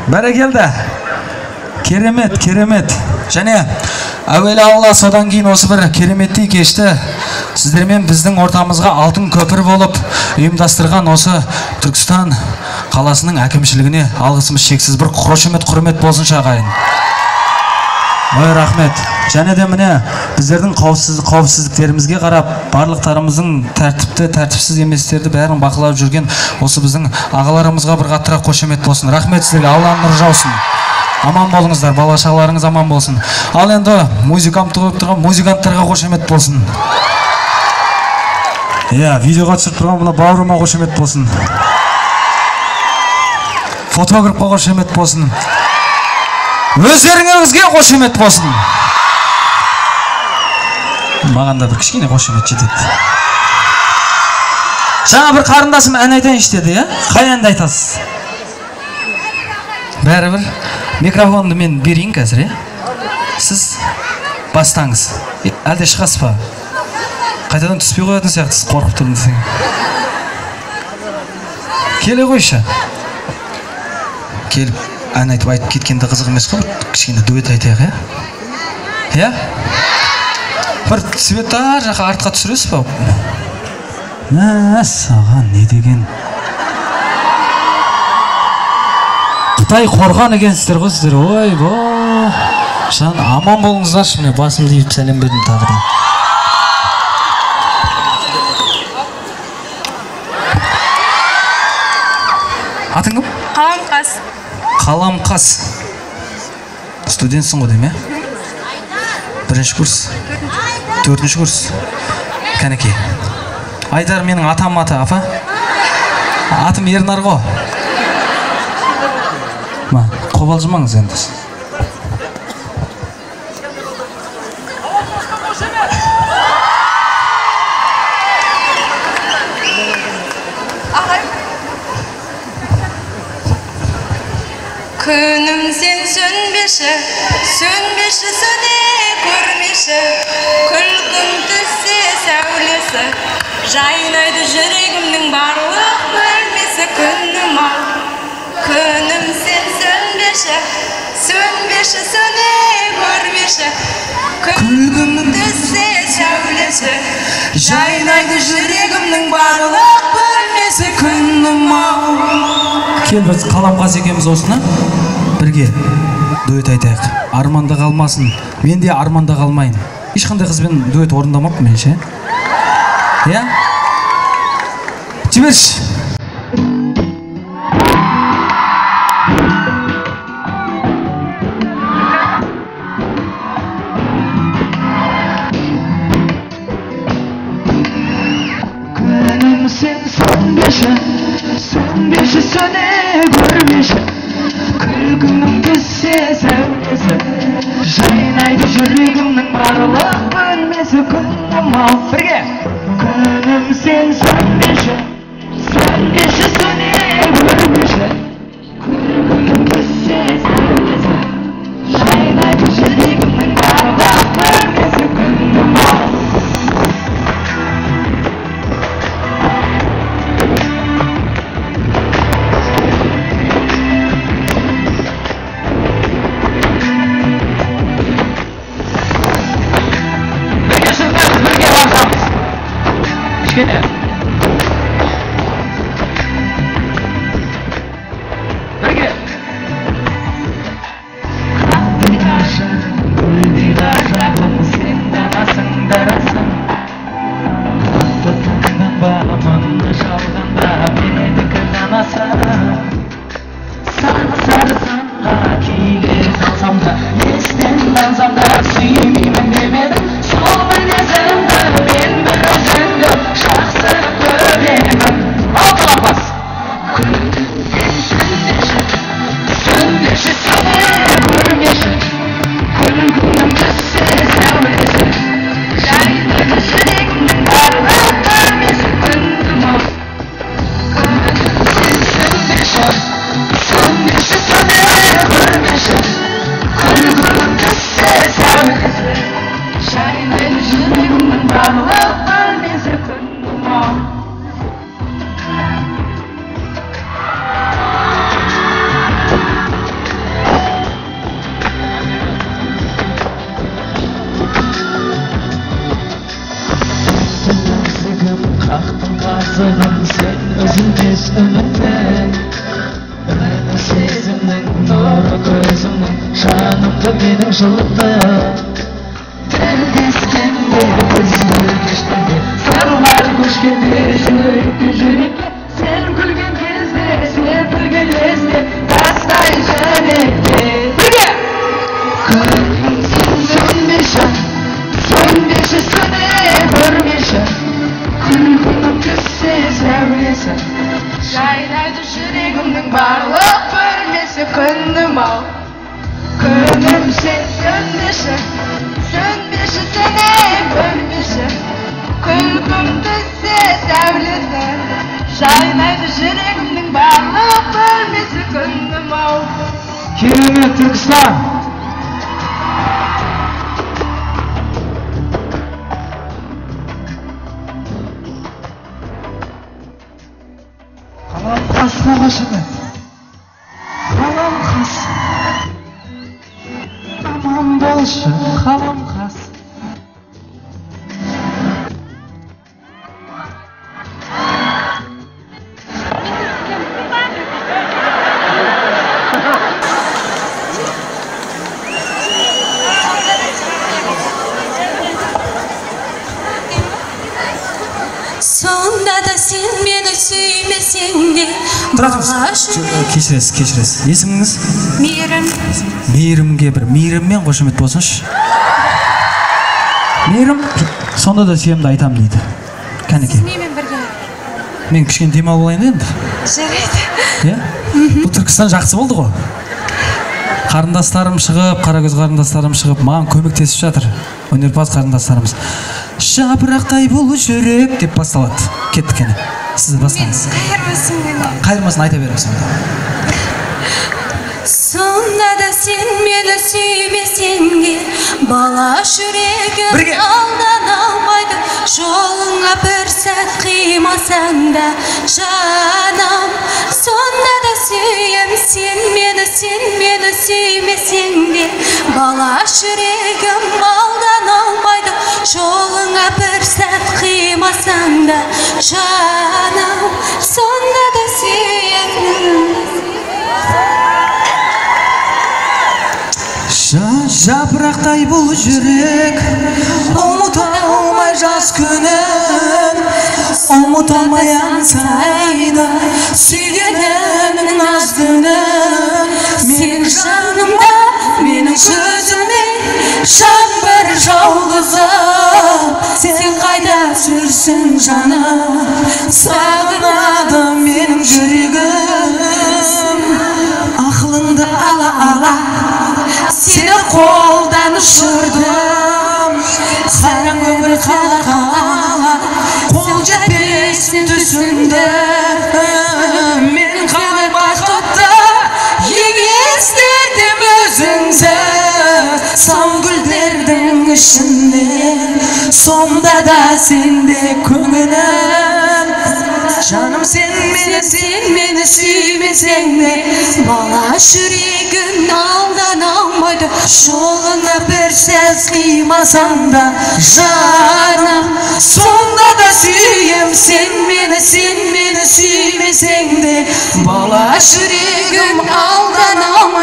Бәрекелді. Керемет, керемет. Және әуелі Алла, содан кейін осы бір кереметтей кешті сіздермен біздің ортамызға алтын көпір болып ұйымдастырған осы Түркістан қаласының әкімшілігіне алғысымыз шексіз. Bir қошемет, құрмет болсыншы ағайын. Ой, рахмет. Және де міне біздердің қауіпсіздіктерімізге қарап, барлықтарымыздың тәртіпті, тәртіпсіз еместерді бәрін бақылап жүрген осы біздің ағаларымызға бір қаттырақ қошемет болсын. Рахмет сіздерге, Алланың нұры жаусын. Аман болыңыздар, бала-шағаларыңыз аман болсын. Ал енді музыканттарға қошемет болсын. Видеоға түсіріп тұрған мына бауырыма қошемет болсын. Фотографқа қошемет болсын. Өздеріңізге қошемет болсын. Маған да бір кішкене қошемет жетеді. Жаңа бір қарындасым ән айтайыншы деді, қай әнді айтасыз? Бәрібір микрофонды мен берейін қазір, сіз бастаңыз. Әлде шығасыз ба? Қайтадан түспей қоятын сияқтысыз, қорқып тұрмын десең. Келе қойшы. Келіп ән айтып кеткенде қызық емес қой, кішкене дуэт айтайық, бір цвета жаққа артқа түсіресіз ба? Саған не деген? Қытай қорған екенсіздер ғой сіздер. Ой, жан аман болыңыздаршы, міне басымды иіп сәлем бердім тағы да. Атың кім? Қаламқас. Қаламқас. Студентсің ғой дейм, Бірінші курс. Төртінші курс. Кәнеке. Айдар менің атам аты, апа. Атым Ернар ғой. Қобалжымаңыз енді. Күнім сен сөнбеші, сөнбеші сөне көрмеші, күлкім түссе сәулесі, жайнайды жүрегімнің барлық бөлмесі күнім ау. Күнім сен сөнбеші, сөнбеші сөне көрмеші, күлкім түссе сәулесі, жайнайды жүрегімнің барлық бөлмесі күнім ау. Кел біз Қаламқас екеуміз осыны бірге дуэт айтайық. Арманда қалмасын, мен де арманда қалмайын. Ешқандай қызбен дуэт орындамаппын мен ше. Жіберші. Күнім сен сөнбеші, сөнбеші сөне көрмеші, күлкімнің түссе сәулесі, жайнайды жүрегімнің барлық бөлмесі күнім ау. Бірге. Күнім сен сөнбеші, сөнбеші сөне көрмеші, күлкімнің түссе сәулесі, жайнайды жүрегімнің барлық бөлмесі күнім ау. Şahsen mening жылымды Дәрдескенде көзімді кештеде Сарылар көшкенде жүрекке жүрекке Сен күлген кезде, серпілген лезде Тастай жүрекке Бірге! Күлгенсің сөнбеші Сөнбеші сөне көрмеші Күлгінің түссе сәулесі Жайнайды жүрегімнің барлық бөлмесі күнім-ау Күнім сен сөнбеші Сөнбеші сөне көрмеші Күлгім түссе сәулесі Жайнайды жүрегімнің барлық бөлмесі күнім-ау Керемет Түркістан! Қалам қасына қошемет Қалам қас Аман болшы қалам қас Сонда да сен мені сүймесең де Тұра тұрыңыз. Кешіресіз. Есіміңіз? Мейірім. Мейірімге бір мейіріммен қошемет болсыншы. Мейірім, сонда да сүйемді айтам дейді. Кәнеке. Немен бірге? Мен кішкене демал болайын енді. Жарайды. Бұл Түркістан жақсы болды ғой. Қарындастарым шығып, қарагөз қарындастарым шығып, маған көмектесіп жатыр. Өнерпаз қарындастарымыз. Жапырақтай бұл жүрек деп басталады. Кеттік кәне. Сіз бастаңыз. Қайырмасын мені. Қайырмасын айта беріңіз. Сонда да сен мені сүймесең де бала жүрегім алдан алмайды жолыңа бір сәт қимасаң да жаным сонда да сүйем сен мені сүймесең де бала жүрегім алдан алмайды жолыңа бір сәт қимасаң да жаным сонда да сүйем Жапырақтай бұл жүрек ұмыта алмай жас күнін ұмыта алмай аңсайды сүйгенімнің наз түнін менің жанымда менің көзіме жан бір жалғызым сен қайда жүрсің жаным сағынады менің жүрегім ақылыңды ала сені қолдан ұшырдым саған өмір қала қол жетпесін түсімді мен қалай бақытты елестетем өзіңді сан гүлдердің ішінде сонда да сенде көңілім жаным сен мені сүймесең де бала жүрегің алдан алмайды жолыңа бір сәт қимасаң да жаным сонда да сүйем сен мені сүймесең де бала жүрегім алдан алмайды